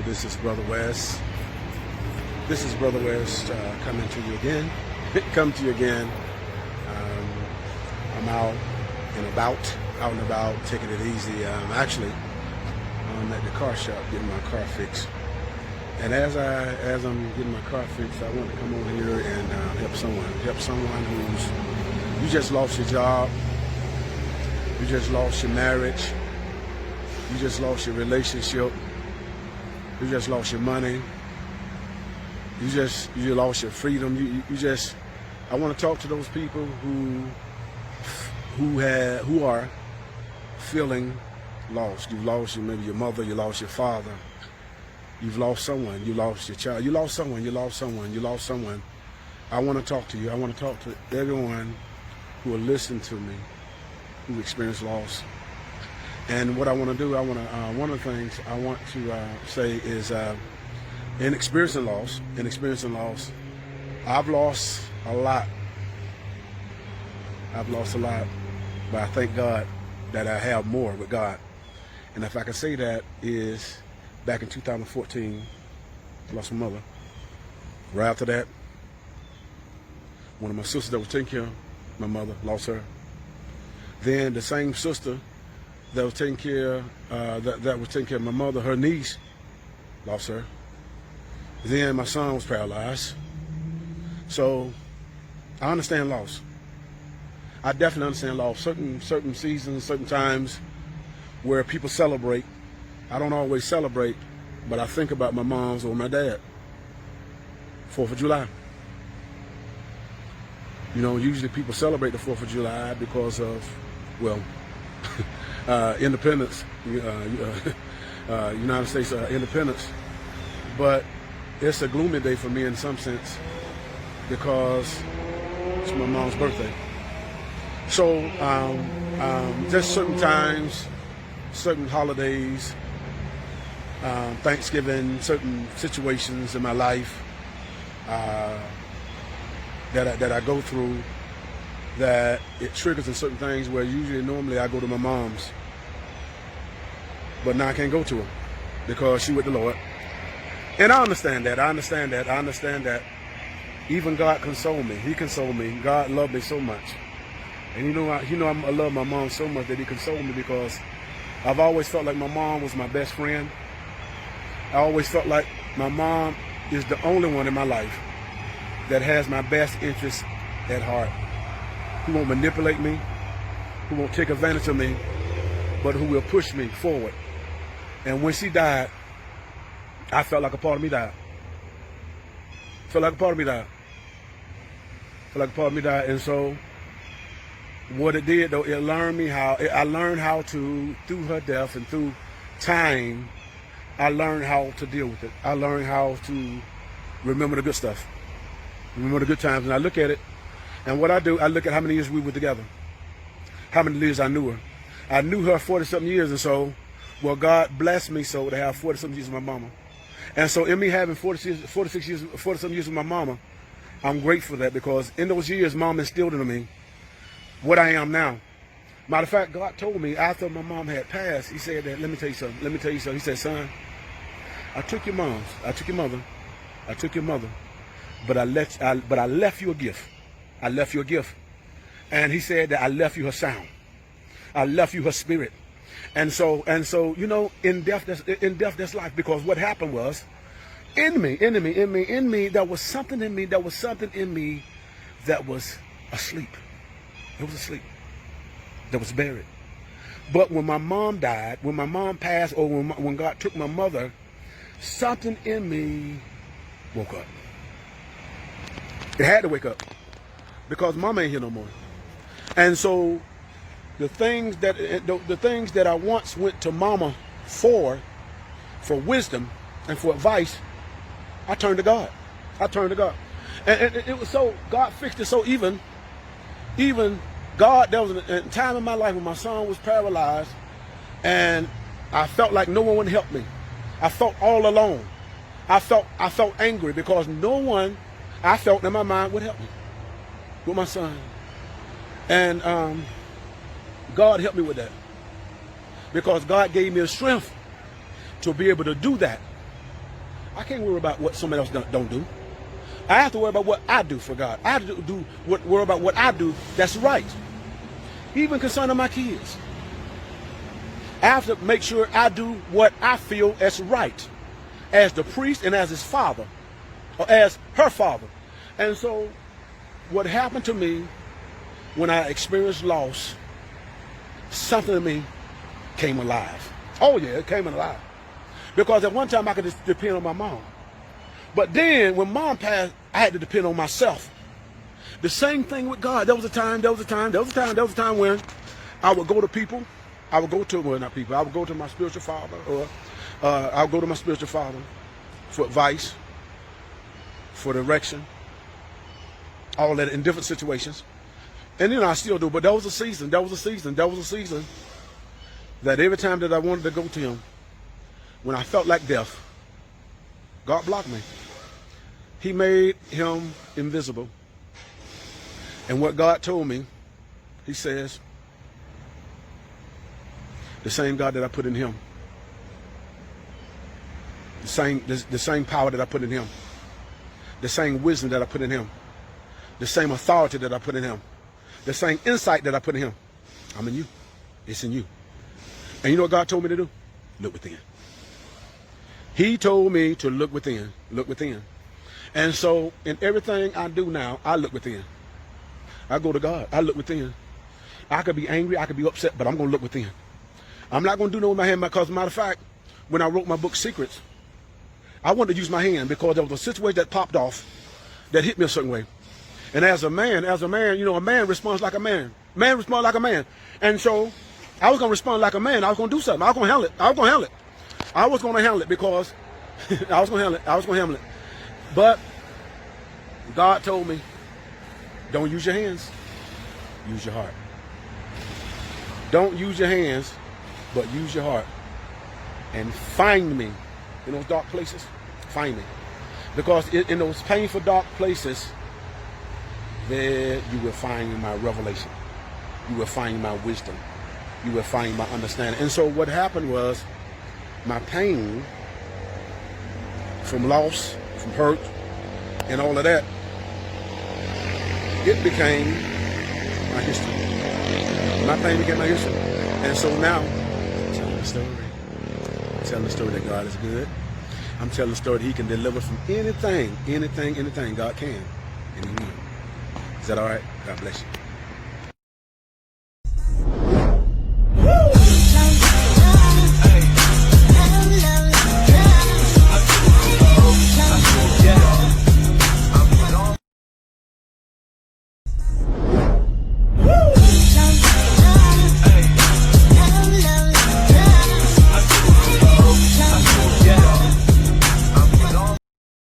This is Brother West. This is Brother West coming to you again. Come to you again. I'm out and about, taking it easy. Actually, I'm at the car shop getting my car fixed. And as I'm getting my car fixed, I want to come over here and help someone who's, you just lost your job, you just lost your marriage, you just lost your relationship, you just lost your money, you lost your freedom. I want to talk to those people who are feeling lost. You've lost maybe your mother, you lost your father, you've lost someone, you lost your child, you lost someone. I want to talk to you. I want to talk to everyone who will listen to me, who experienced loss. And what I want to do, one of the things I want to say is, in experiencing loss, I've lost a lot. But I thank God that I have more with God. And if I can say that, is back in 2014, I lost my mother. Right after that, one of my sisters that was taking care of my mother, lost her. Then the same sister that was taking care of my mother, her niece, lost her. Then my son was paralyzed. So I understand loss. I definitely understand loss. Certain seasons, certain times where people celebrate. I don't always celebrate, but I think about my mom's or my dad. 4th of July. You know, usually people celebrate the 4th of July because of, well, independence, United States independence. But it's a gloomy day for me in some sense because it's my mom's birthday. So just certain times, certain holidays, Thanksgiving, certain situations in my life that I go through, that it triggers in certain things where normally I go to my mom's, but now I can't go to her because she with the Lord. And I understand that. Even God consoled me. He consoled me. God loved me so much. And I love my mom so much that he consoled me because I've always felt like my mom was my best friend. I always felt like my mom is the only one in my life that has my best interests at heart, who won't manipulate me, who won't take advantage of me, but who will push me forward. And when she died, I felt like a part of me died. And so what it did, though, I learned how to, through her death and through time, I learned how to deal with it. I learned how to remember the good stuff, remember the good times. And I look at it, and what I do, I look at how many years we were together, how many years I knew her. I knew her 40-something years, and so, well, God blessed me so to have 40-something years with my mama. And so in me having 40-something years with my mama, I'm grateful for that, because in those years, Mom instilled into me what I am now. Matter of fact, God told me after my mom had passed, he said that, let me tell you something. He said, son, I took your mother, but I left you a gift. I left you a gift. And he said that I left you her sound. I left you her spirit. And so, in death, that's life. Because what happened was, in me, there was something in me that was asleep. It was asleep. That was buried. But when my mom died, when my mom passed, or when God took my mother, something in me woke up. It had to wake up, because Mama ain't here no more. And so the things that I once went to Mama for wisdom and for advice, I turned to God. And it was so, God fixed it so even God, there was a time in my life when my son was paralyzed, and I felt like no one would help me. I felt all alone. I felt angry because no one, I felt in my mind, would help me with my son. And God helped me with that, because God gave me the strength to be able to do that. I can't worry about what somebody else don't do. I have to worry about what I do for God. I have to worry about what I do that's right. Even concerning my kids. I have to make sure I do what I feel is right as the priest and as his father, or as her father. And so what happened to me when I experienced loss, something in me came alive. Oh yeah, it came alive. Because at one time I could just depend on my mom. But then when mom passed, I had to depend on myself. The same thing with God. There was a time when I would go to people. I would go to, well, not people, I would go to my spiritual father, or I would go to my spiritual father for advice, for direction, all that in different situations. And then I still do, but there was a season that every time that I wanted to go to him, when I felt like death, God blocked me. He made him invisible. And what God told me, he says, the same God that I put in him, the same power that I put in him, the same wisdom that I put in him, the same authority that I put in him, the same insight that I put in him, I'm in you. It's in you. And you know what God told me to do? Look within. He told me to look within, look within. And so in everything I do now, I look within. I go to God, I look within. I could be angry, I could be upset, but I'm going to look within. I'm not going to do no with my hand, because matter of fact, when I wrote my book, Secrets, I wanted to use my hand because there was a situation that popped off that hit me a certain way. And as a man, you know, a man responds like a man. Man responds like a man. And so I was going to respond like a man. I was going to do something. I was going to handle it. I was going to handle it. I was going to handle it because I was going to handle it. But God told me, don't use your hands. Use your heart. Don't use your hands, but use your heart. And find me in those dark places. Find me. Because in those painful, dark places, there you will find my revelation. You will find my wisdom. You will find my understanding. And so what happened was, my pain from loss, from hurt, and all of that, it became my history. My pain became my history. And so now, I'm telling the story. I'm telling the story that God is good. I'm telling the story that he can deliver from anything God can. And he will. Is that all right? God bless you.